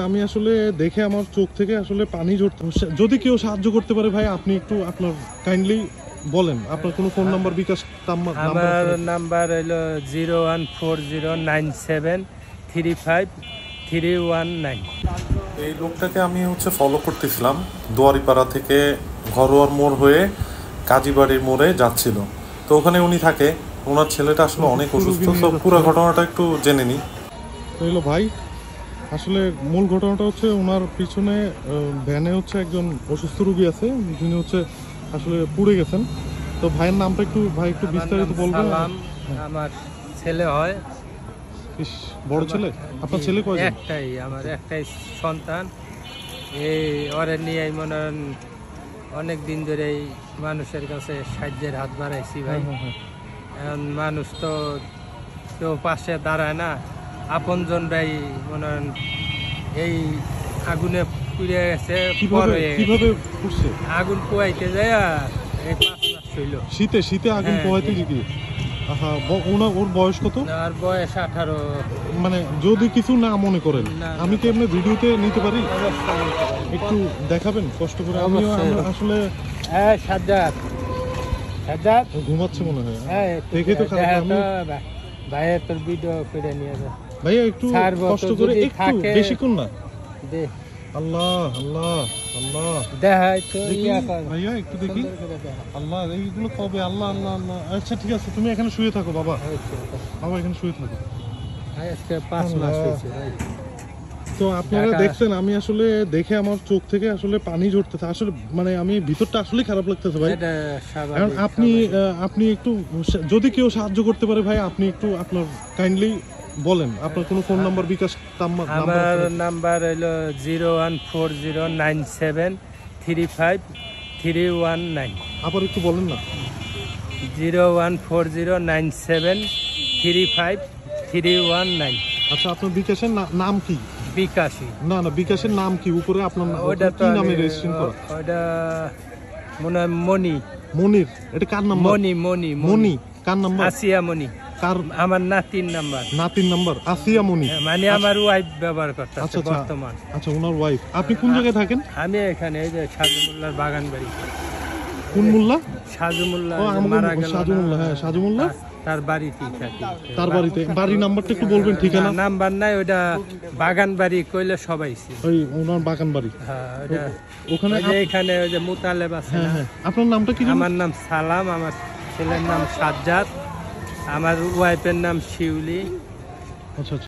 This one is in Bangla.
আমি আসলে দেখে আমার চোখ থেকে আসলে পানি ঝরতে, যদি কেউ সাহায্য করতে পারে ভাই আপনি একটু আপনার কাইন্ডলি বলেন আপনার কোনো ফোন নাম্বার, বিকাশ আমার নাম্বার হলো 01409735319। এই লোকটাকে আমি ফলো করতেছিলাম দুয়ারিপাড়া থেকে ঘরোয়ার মোড় হয়ে কাজীবাড়ির মোড়ে যাচ্ছিল। তো ওখানে উনি থাকে, ওনার ছেলেটা আসলে অনেক অসুস্থ। তো পুরো ঘটনাটা একটু জেনে নিই। হলো ভাই, আসলে মূল ঘটনাটা ওনার পিছনে ভ্যানে একজন অসুস্থ রোগী আছে, যিনি আসলে পুড়ে গেছেন। তো ভাইয়ের নামটা একটু বিস্তারিত বলবেন? আমার ছেলে হয়। বড় ছেলে? আপনার ছেলে কয়জন? একটাই, আমার একটাই সন্তান। এই ওরে নিয়ে মনে হয় অনেক দিন ধরে মানুষের কাছে সাহায্যের হাত বাড়াইছি ভাই। এখন মানুষ তো কেউ পাশে দাঁড়ায় না, আপনজনরাই মনে হয় এই আগুনে পুড়ে গেছে। কিভাবে পুড়ছে? আগুন পোয়াইতে যায় এই 5 মাস হইল। শীতে আগুন পোয়াইতে গিয়ে? ওর বয়স কত? আর বয়স 18। মানে যদি কিছু না মনে করেন, আমি কি এমনি ভিডিওতে নিতে পারি? একটু দেখাবেন কষ্ট করে? আমিও আসলে ঘুমাচ্ছে মনে হয়, দেখে তো খারাপ। ভাইয়া তোর ভিডিও করে নিয়ে যা ভাইয়া, একটু কষ্ট করে, একটু বেশিক্ষণ না। আল্লাহ আল্লাহ আল্লাহ, দেখাই তো ভাইয়া একটু দেখি। আল্লাহ, এইগুলো কবে? আল্লাহ আল্লাহ আল্লাহ। আচ্ছা ঠিক আছে, তুমি এখানে শুয়ে থাকো বাবা, বাবা এখানে শুয়ে থাকো। আজকে 5 মাস হয়েছে। তো আপনারা দেখছেন, আমি আসলে দেখে আমার চোখ থেকে আসলে পানি ঝরতেছে। আসলে মানে আমি ভিতরটা আসলে খারাপ লাগতেছে ভাই। কারণ আপনি একটু, যদি কেউ সাহায্য করতে পারে ভাই আপনি একটু আপনার কাইন্ডলি বলেন আপনার কোনো ফোন নাম্বার, বিকাশ আমার নাম্বার হলো 01409735319। আবার একটু বলেন না। 01409735319। আচ্ছা, আপনার বিকাশের নাম কি? বিকাশী না, বিকাশের নাম কি উপরে আপনার? ওটা কি নামে রেজিস্ট্রেশন করা? ওটা মনে হয় মনি। মনির? এটা কার নাম্বার? মনি কার নাম্বার? আসিয়া মনি। আমার নাতির নাম্বার আসিয়া মনি, মানে আমার ওয়াইফ ব্যবহার করতেছে বর্তমান। আচ্ছা, ওনার ওয়াইফ। আপনি কোন জায়গায় থাকেন? আমি এখানে এই যে সাজু মোল্লার বাগান বাড়ি। কোন মোল্লা? সাজু মোল্লা মারা গেল। সাজু মোল্লা, হ্যাঁ সাজু মোল্লা, তার বাড়িতেই থাকি। তার বাড়িতে? বাড়ির নাম্বারটা একটু বলবেন? ঠিকানা? নাম্বার নাই, ওটা বাগান বাড়ি কইলে সবাই ওই ওনার বাগান বাড়ি। হ্যাঁ, ওখানে এখানে ওই যে মুতালেব আছে। আপনার নামটা কি? আমার নাম সালাম, আমার ছেলের নাম সাজ্জাদ, আমার ওয়াইফের নাম শিউলি। আচ্ছা।